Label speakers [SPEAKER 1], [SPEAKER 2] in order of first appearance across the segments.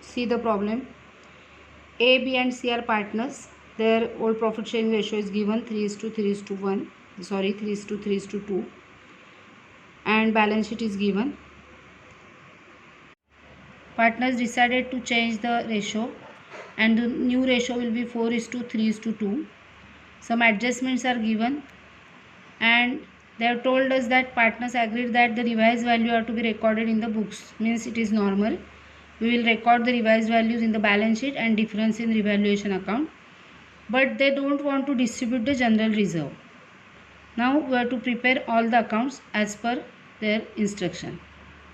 [SPEAKER 1] See the problem. A, B and C are partners. Their old profit sharing ratio is given 3:3:1. Sorry, 3:3:2. And balance sheet is given. Partners decided to change the ratio and the new ratio will be 4:3:2. Some adjustments are given and they have told us that partners agreed that the revised value are to be recorded in the books, means it is normal. We will record the revised values in the balance sheet and difference in revaluation account, but they don't want to distribute the general reserve. Now we have to prepare all the accounts as per their instruction.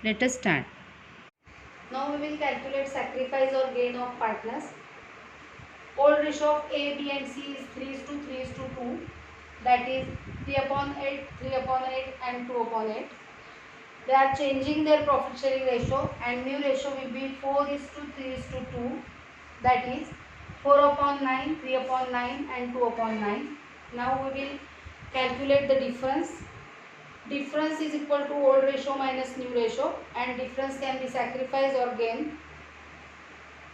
[SPEAKER 1] Let us start. Now we will calculate sacrifice or gain of partners. Old ratio of A, B and C is 3:3:2. That is 3/8, 3/8 and 2/8. They are changing their profit sharing ratio and new ratio will be 4:3:2. That is 4/9, 3/9 and 2/9. Now we will calculate the difference. Difference is equal to old ratio minus new ratio and difference can be sacrifice or gain.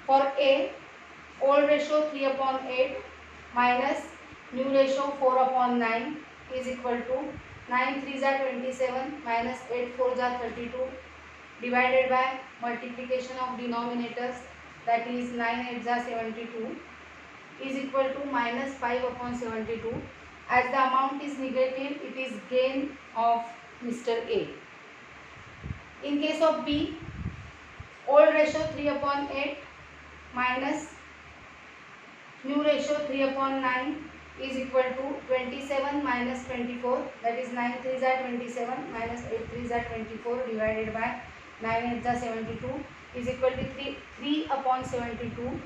[SPEAKER 1] For A, old ratio 3/8 minus new ratio 4/9 is equal to 9 3s are 27 minus 8 4s are 32 divided by multiplication of denominators, that is 9 8s are 72 is equal to minus 5/72. As the amount is negative, it is gain of Mr. A. In case of B, old ratio 3/8 minus new ratio 3/9 is equal to 27 minus 24, that is 9 3s are 27 minus 8 3s are 24 divided by 9 8s are 72 is equal to 3/72,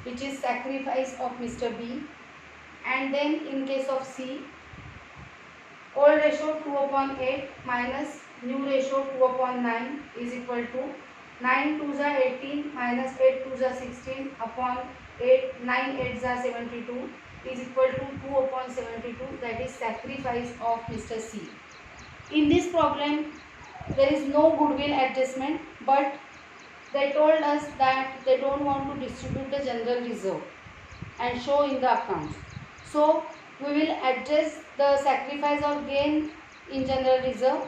[SPEAKER 1] which is sacrifice of Mr. B. And then in case of C, old ratio 2/8 minus new ratio 2/9 is equal to 9 2s are 18 minus 8 2s are 16 upon 8 9 8s are 72 is equal to 2/72, that is sacrifice of Mr. C. In this problem there is no goodwill adjustment, but they told us that they don't want to distribute the general reserve and show in the accounts. So we will adjust the sacrifice or gain in general reserve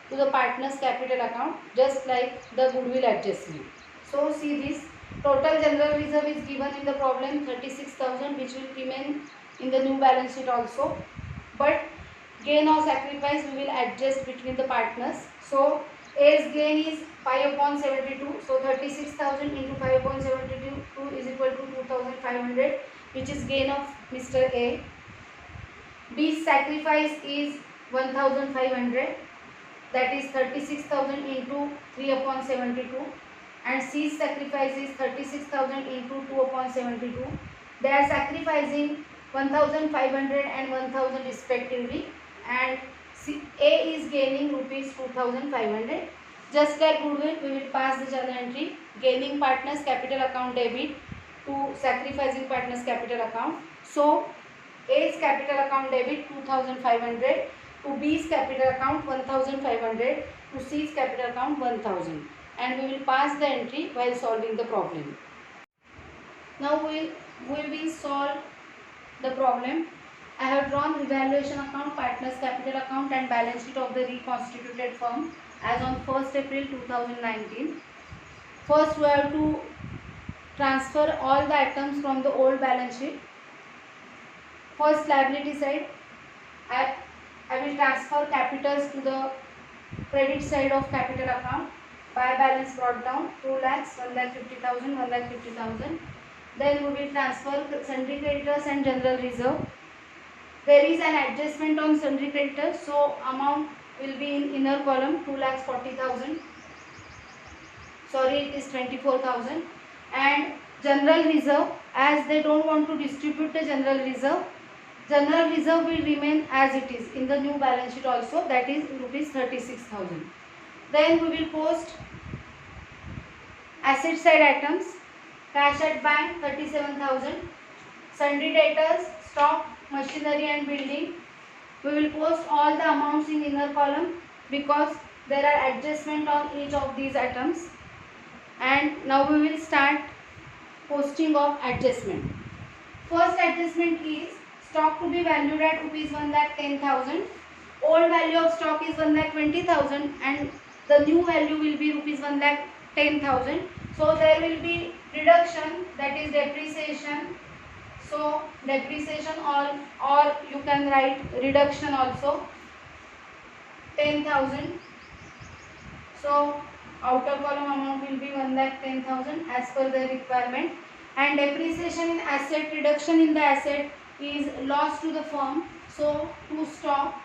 [SPEAKER 1] to the partners capital account, just like the goodwill adjustment. So see this, total general reserve is given in the problem 36,000, which will remain in the new balance sheet also, but gain or sacrifice we will adjust between the partners. So A's gain is 5/72, so 36,000 into 5/72 is equal to 2,500, which is gain of Mr. A. B's sacrifice is 1,500, that is 36,000 into 3/72, and C's sacrifice is 36,000 into 2/72. They are sacrificing 1,500 and 1,000 respectively, and A is gaining rupees 2,500. Just like goodwill, we will pass the journal entry gaining partners capital account debit to sacrificing partners capital account. So A's capital account debit 2,500 to B's capital account 1,500 to C's capital account 1,000, and we will pass the entry while solving the problem. Now we will solve the problem. I have drawn revaluation account, partners capital account and balance sheet of the reconstituted firm as on 1st April 2019. First we have to transfer all the items from the old balance sheet. First, liability side, I will transfer capitals to the credit side of capital account. Buy balance brought down 2 lakhs, 1,50,000, 1,50,000. Then we will transfer sundry creditors and general reserve. There is an adjustment on sundry creditors, so amount will be in inner column 2,40,000. Sorry, it is 24,000. And general reserve, as they don't want to distribute the general reserve will remain as it is in the new balance sheet also, that is rupees 36,000. Then we will post asset side items. Cash at bank 37,000. Sundry debtors, stock, machinery and building. We will post all the amounts in inner column because there are adjustment on each of these items. And now we will start posting of adjustment. First adjustment is stock to be valued at rupees 1,10,000. Old value of stock is 1,20,000 and the new value will be rupees 1,10,000. So there will be reduction, that is depreciation. So depreciation or you can write reduction also, 10,000. So outer column amount will be 1,10,000 as per the requirement. And depreciation in asset, reduction in the asset is loss to the firm. So to stop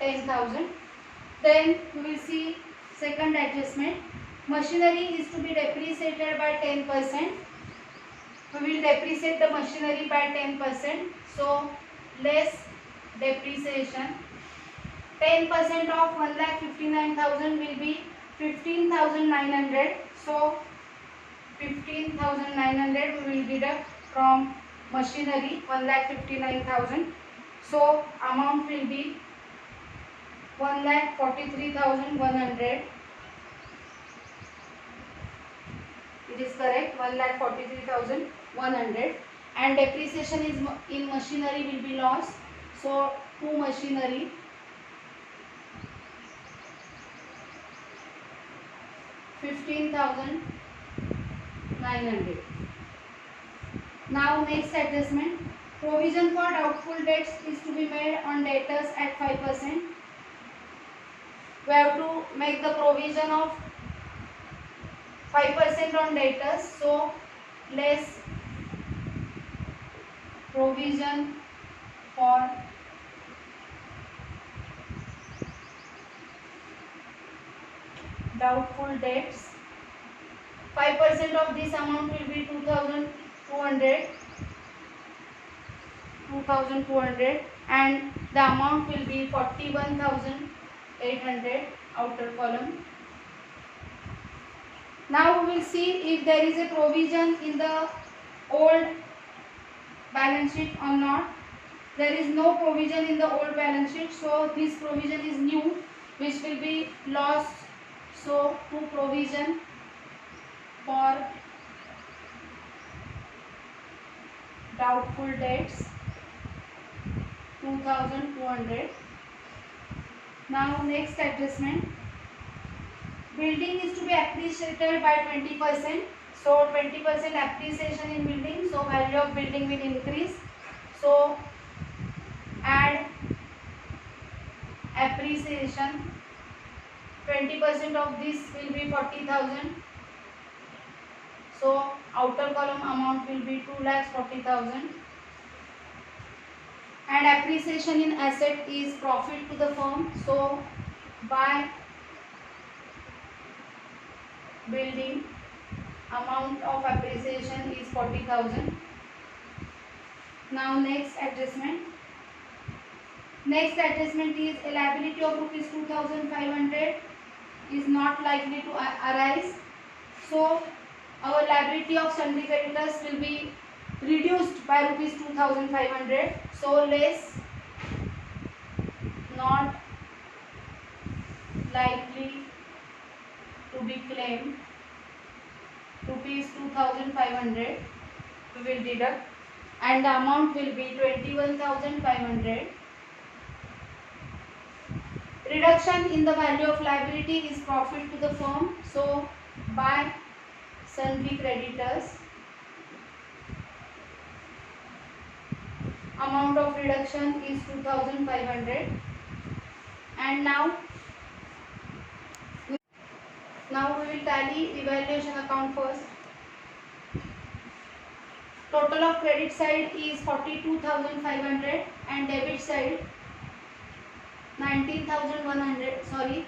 [SPEAKER 1] 10,000. Then we will see second adjustment. Machinery is to be depreciated by 10%. We will depreciate the machinery by 10%. So less depreciation. 10% of 1,59,000 will be 15,900. So 15,900 we will deduct from machinery 1,59,000. So amount will be 1,43,100. It is correct, 1,43,100. And depreciation is in machinery will be loss. So to machinery 15,900. Now next adjustment. Provision for doubtful debts is to be made on debtors at 5%. We have to make the provision of 5% on debtors. So less provision for doubtful debts. 5% of this amount will be 2,200. And the amount will be 41,800 outer column. Now we will see if there is a provision in the old balance sheet or not. There is no provision in the old balance sheet, so this provision is new, which will be lost. So to provision for doubtful debts 2,200. Now next adjustment. Building is to be appreciated by 20%. So 20% appreciation in building. So value of building will increase. So add appreciation. 20% of this will be 40,000. So outer column amount will be 2,40,000. And appreciation in asset is profit to the firm. So by building amount of appreciation is 40,000. Now next adjustment. Next adjustment is a liability of rupees 2,500 is not likely to arise. So our liability of sundry creditors will be reduced by rupees 2,500. So less, not likely to be claimed, rupees 2,500 we will deduct, and the amount will be 21,500. Reduction in the value of liability is profit to the firm. So by sundry creditors, amount of reduction is 2,500. And now we will tally revaluation account first. Total of credit side is 42,500 and debit side 19,100, sorry,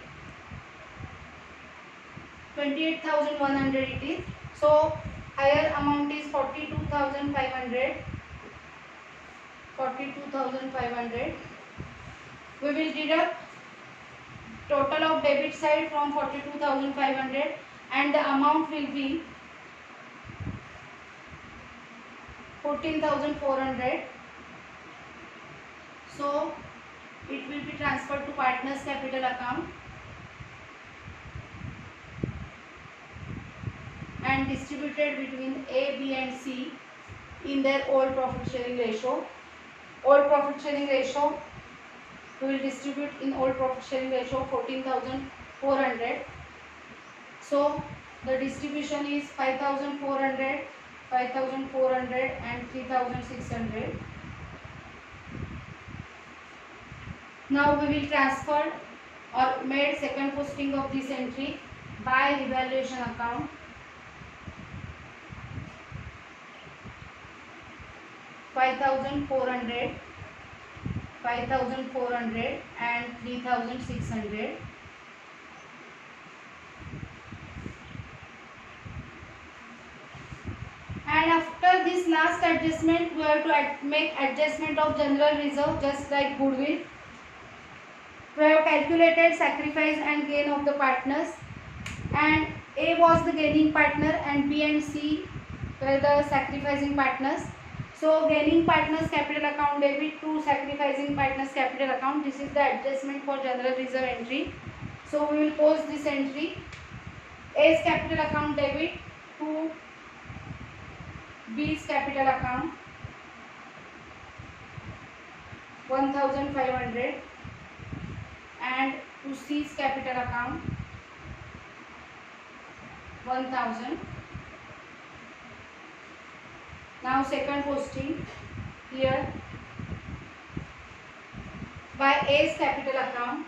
[SPEAKER 1] 28,100 it is. So higher amount is 42,500. We will deduct total of debit side from 42,500 and the amount will be 14,400. So it will be transferred to partners capital account. and distributed between A, B and C in their old profit sharing ratio. Old profit sharing ratio, we will distribute in old profit sharing ratio 14,400. So the distribution is 5,400, 5,400 and 3,600. Now we will transfer or made second posting of this entry by revaluation account. 5,400, 5,400 and 3,600. And after this last adjustment, we have to make adjustment of general reserve just like goodwill. We have calculated sacrifice and gain of the partners, and A was the gaining partner and B and C were the sacrificing partners. So gaining partners capital account debit to sacrificing partners capital account. This is the adjustment for general reserve entry. So we will post this entry. A's capital account debit to B's capital account 1,500 and to C's capital account 1,000. Now second posting here by A's capital account.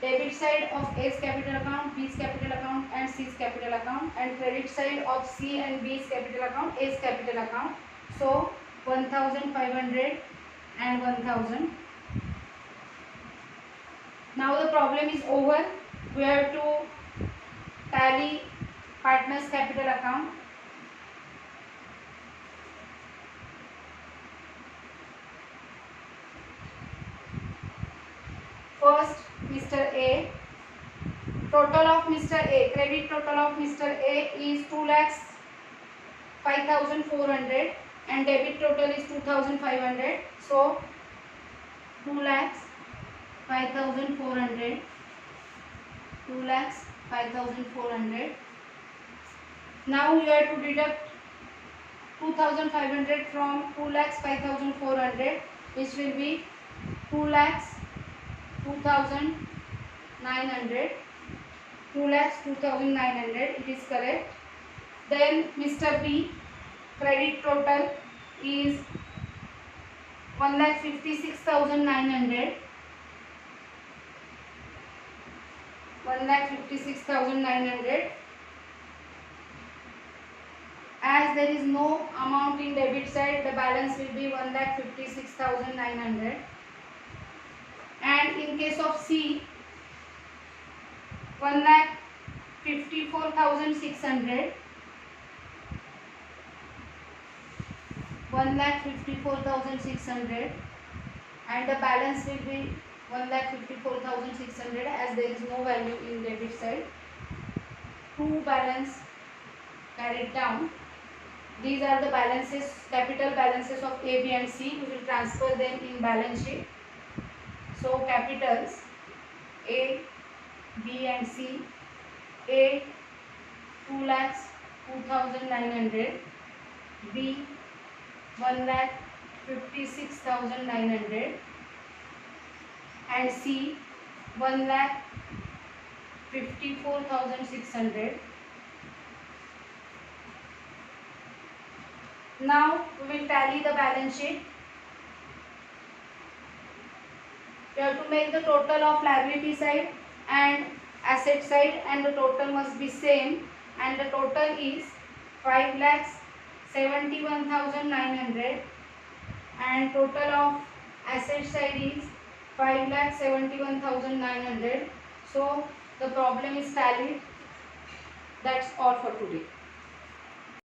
[SPEAKER 1] Debit side of A's capital account, B's capital account and C's capital account, and credit side of C and B's capital account, A's capital account. So 1,500 and 1,000. Now the problem is over. We have to tally partners capital account. First, Mr. A. Total of Mr. A, credit total of Mr. A is 2,05,400 and debit total is 2,500. So 2,05,400, 2,05,400. Now you have to deduct 2,500 from 2,05,400, which will be 2,02,900. 2,02,900. It is correct. Then Mr. B, credit total is 1,56,900. 1,56,900. As there is no amount in debit side, the balance will be 1,56,900. And in case of C, 1,54,600. 1,54,600 and the balance will be 1,54,600 as there is no value in debit side. Two balance carried down. These are the balances, capital balances of A, B and C. We will transfer them in balance sheet. So capitals A, B and C. A 2,02,900, B 1,56,900 and C 1,54,600. Now we will tally the balance sheet. We have to make the total of liability side and asset side, and the total must be same, and the total is 5,71,900 and total of asset side is 5,71,900. So the problem is tallied. That's all for today.